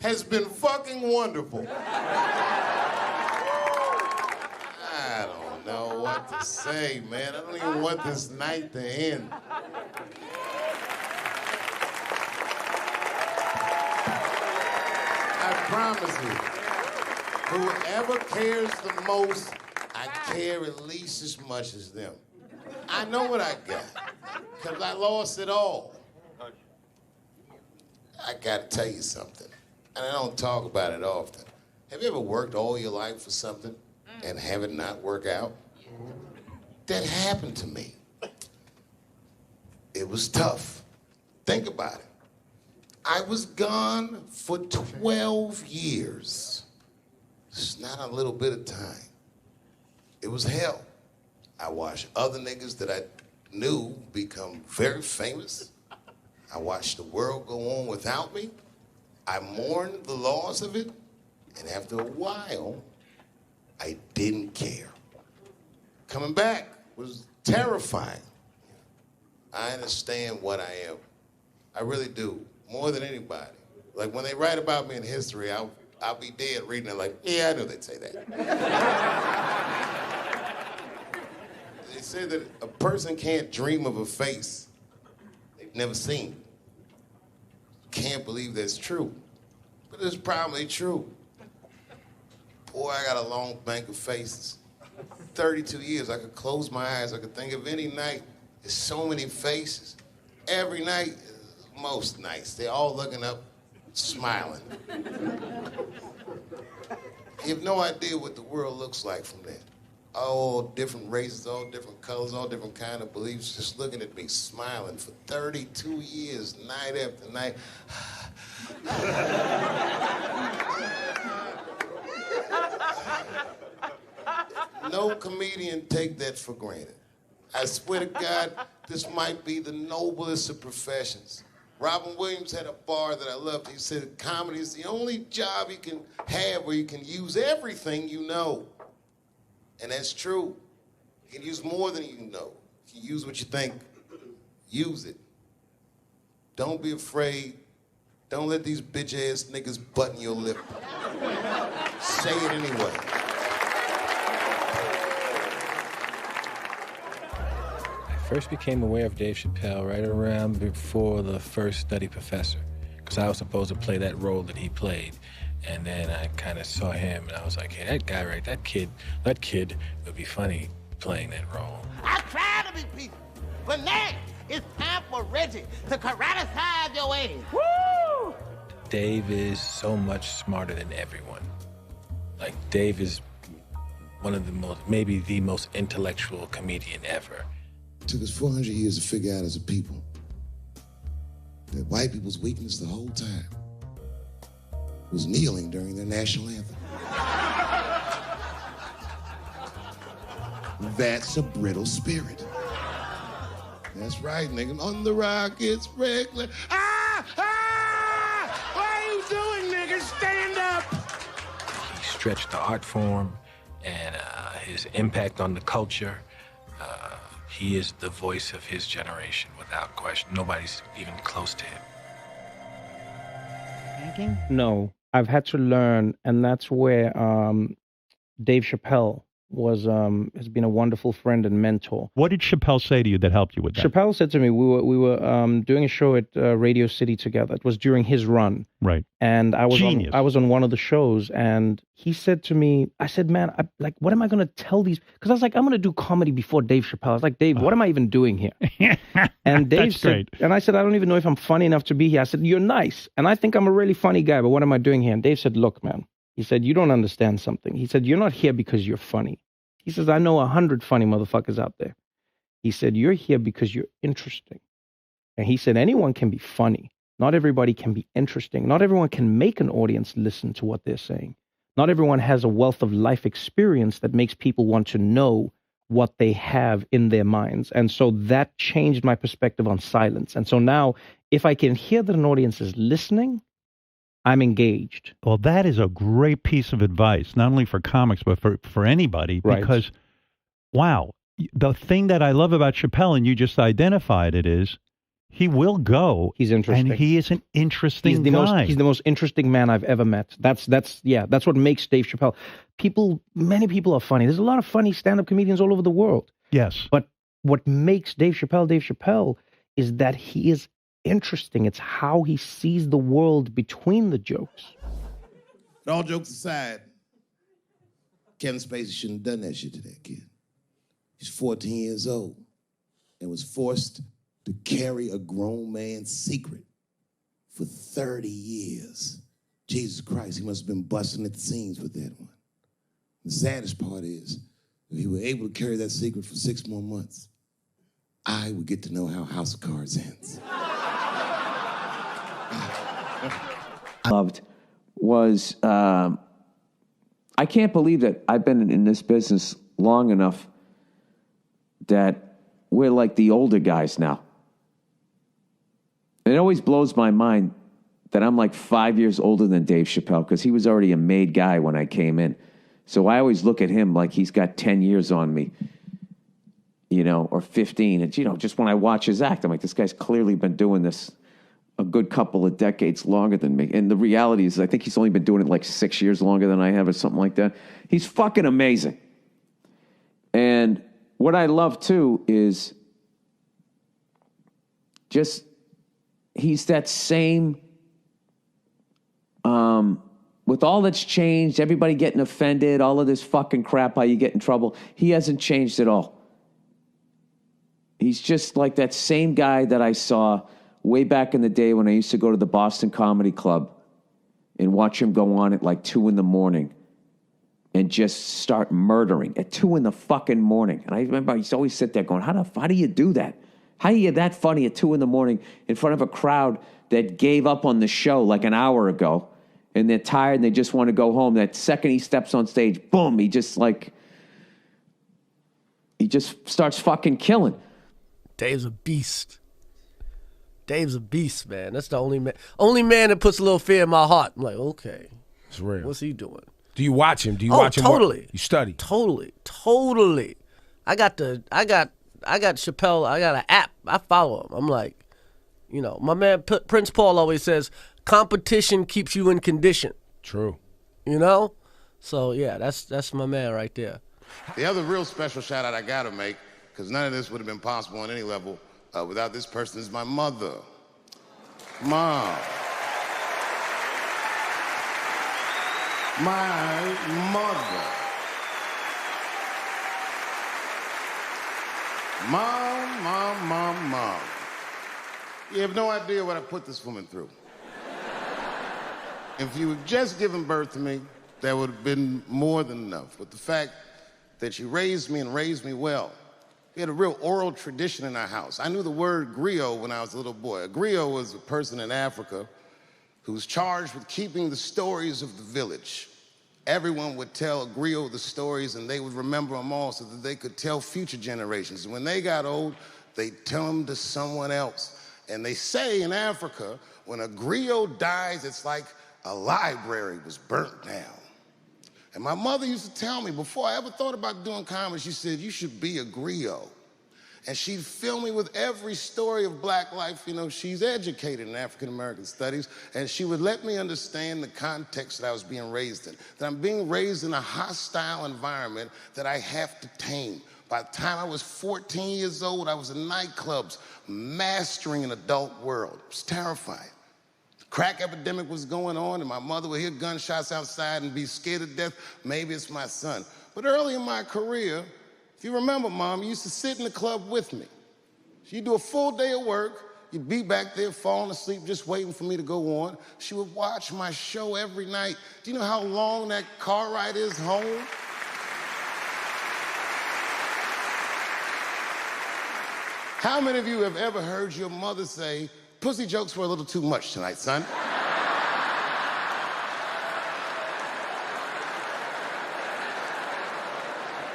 has been fucking wonderful. I don't know what to say, man. I don't even want this night to end. I promise you, whoever cares the most, I care at least as much as them. I know what I got, because I lost it all. I gotta tell you something, and I don't talk about it often. Have you ever worked all your life for something and have it not work out? That happened to me. It was tough. Think about it. I was gone for 12 years. It's not a little bit of time. It was hell. I watched other niggas that I knew become very famous. I watched the world go on without me. I mourned the loss of it. And after a while, I didn't care. Coming back was terrifying. I understand what I am. I really do, more than anybody. Like when they write about me in history, I'll be dead reading it like, yeah, I knew they'd say that. They say that a person can't dream of a face they've never seen. Can't believe that's true, but it's probably true. Boy, I got a long bank of faces. 32 years, I could close my eyes, I could think of any night. There's so many faces. Every night, most nights, they're all looking up, smiling. You have no idea what the world looks like from there. All different races, all different colors, all different kind of beliefs, just looking at me, smiling for 32 years, night after night. No comedian take that for granted. I swear to God, this might be the noblest of professions. Robin Williams had a bar that I loved. He said, comedy is the only job you can have where you can use everything you know. And that's true. You can use more than you know. You can use what you think. Use it. Don't be afraid. Don't let these bitch-ass niggas button your lip. Say it anyway. I first became aware of Dave Chappelle right around before the first Nutty Professor, because I was supposed to play that role that he played. And then I kind of saw him, and I was like, hey, that guy, right, that kid would be funny playing that role. I try to be peaceful, but now it's time for Reggie to karate-size your ass. Woo! Dave is so much smarter than everyone. Like, Dave is one of the most, maybe the most intellectual comedian ever. It took us 400 years to figure out as a people that white people's weakness the whole time was kneeling during their national anthem. That's a brittle spirit. That's right, nigga. On the rockets, regular. Ah! Ah! What are you doing, nigga? Stand up! He stretched the art form and his impact on the culture. He is the voice of his generation, without question. Nobody's even close to him. Thinking? No, I've had to learn, and that's where Dave Chappelle has been a wonderful friend and mentor. What did Chappelle say to you that helped you with that? Chappelle said to me, we were doing a show at Radio City together. It was during his run. Right. And I was Genius. I was on one of the shows, and he said to me, I said, man, what am I going to tell these? Because I was like, I'm going to do comedy before Dave Chappelle. I was like, Dave, what am I even doing here? And Dave That's said, great. and I said, I don't even know if I'm funny enough to be here. I said, you're nice, and I think I'm a really funny guy, but what am I doing here? And Dave said, look, man, he said, you don't understand something. He said, you're not here because you're funny. He says, I know 100 funny motherfuckers out there. He said, you're here because you're interesting. And he said, anyone can be funny. Not everybody can be interesting. Not everyone can make an audience listen to what they're saying. Not everyone has a wealth of life experience that makes people want to know what they have in their minds. And so that changed my perspective on silence. And so now, if I can hear that an audience is listening, I'm engaged. Well, that is a great piece of advice, not only for comics, but for anybody. Right. Because, wow, the thing that I love about Chappelle, and you just identified it, is He will go. He's interesting. And he is an interesting guy. He's the most interesting man I've ever met. That's what makes Dave Chappelle. Many people are funny. There's a lot of funny stand-up comedians all over the world. Yes. But what makes Dave Chappelle is that he is interesting. It's how he sees the world between the jokes. But all jokes aside, Kevin Spacey shouldn't have done that shit to that kid. He's 14 years old and was forced to carry a grown man's secret for 30 years. Jesus Christ, he must have been busting at the seams with that one. The saddest part is, if he were able to carry that secret for 6 more months, I would get to know how House of Cards ends. Loved was, I can't believe that I've been in this business long enough that we're like the older guys now. It always blows my mind that I'm like 5 years older than Dave Chappelle because he was already a made guy when I came in. So I always look at him like he's got 10 years on me, you know, or 15. And, you know, just when I watch his act, I'm like, this guy's clearly been doing this a good couple of decades longer than me. And the reality is I think he's only been doing it like 6 years longer than I have or something like that. He's fucking amazing. And what I love, too, is just he's that same... with all that's changed, everybody getting offended, all of this fucking crap, how you get in trouble, he hasn't changed at all. He's just like that same guy that I saw way back in the day when I used to go to the Boston Comedy Club and watch him go on at like 2 a.m. and just start murdering at 2 a.m. And I remember I used to always sit there going, how do you do that? How are you that funny at 2 a.m. in front of a crowd that gave up on the show like an hour ago? And they're tired and they just want to go home. That second he steps on stage, boom, he just starts fucking killing. Dave's a beast. Dave's a beast, man. That's the only man that puts a little fear in my heart. I'm like, okay. It's real. What's he doing? Do you watch him? Do you watch him? Totally. You study? Totally. I got Chappelle. I got an app. I follow him. I'm like, you know, my man Prince Paul always says, competition keeps you in condition. True. You know? So, yeah, that's my man right there. The other real special shout out I gotta make, because none of this would have been possible on any level without this person, is my mother. Mom. My mother. Mom. You have no idea what I put this woman through. If you had just given birth to me, that would have been more than enough. But the fact that she raised me and raised me well, we had a real oral tradition in our house. I knew the word griot when I was a little boy. A griot was a person in Africa who was charged with keeping the stories of the village. Everyone would tell a griot the stories and they would remember them all so that they could tell future generations. And when they got old, they'd tell them to someone else. And they say in Africa, when a griot dies, it's like a library was burnt down. And my mother used to tell me, before I ever thought about doing comedy, she said, you should be a griot. And she'd fill me with every story of black life. You know, she's educated in African-American studies, and she would let me understand the context that I was being raised in, that I'm being raised in a hostile environment that I have to tame. By the time I was 14 years old, I was in nightclubs, mastering an adult world. It was terrifying. The crack epidemic was going on, and my mother would hear gunshots outside and be scared to death. Maybe it's my son. But early in my career, if you remember, Mom, you used to sit in the club with me. She'd do a full day of work. You'd be back there falling asleep, just waiting for me to go on. She would watch my show every night. Do you know how long that car ride is home? How many of you have ever heard your mother say, pussy jokes were a little too much tonight, son?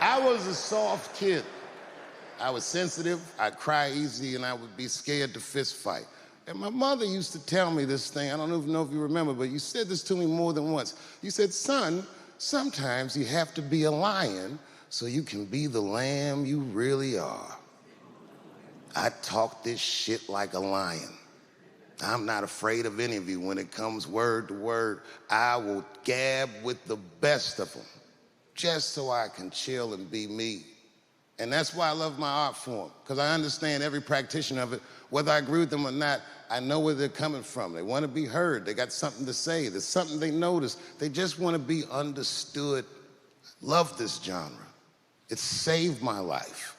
I was a soft kid. I was sensitive, I'd cry easy, and I would be scared to fist fight. And my mother used to tell me this thing, I don't even know if you remember, but you said this to me more than once. You said, son, sometimes you have to be a lion so you can be the lamb you really are. I talk this shit like a lion. I'm not afraid of any of you. When it comes word to word, I will gab with the best of them just so I can chill and be me. And that's why I love my art form, because I understand every practitioner of it. Whether I agree with them or not, I know where they're coming from. They want to be heard. They got something to say. There's something they notice. They just want to be understood. Love this genre. It saved my life.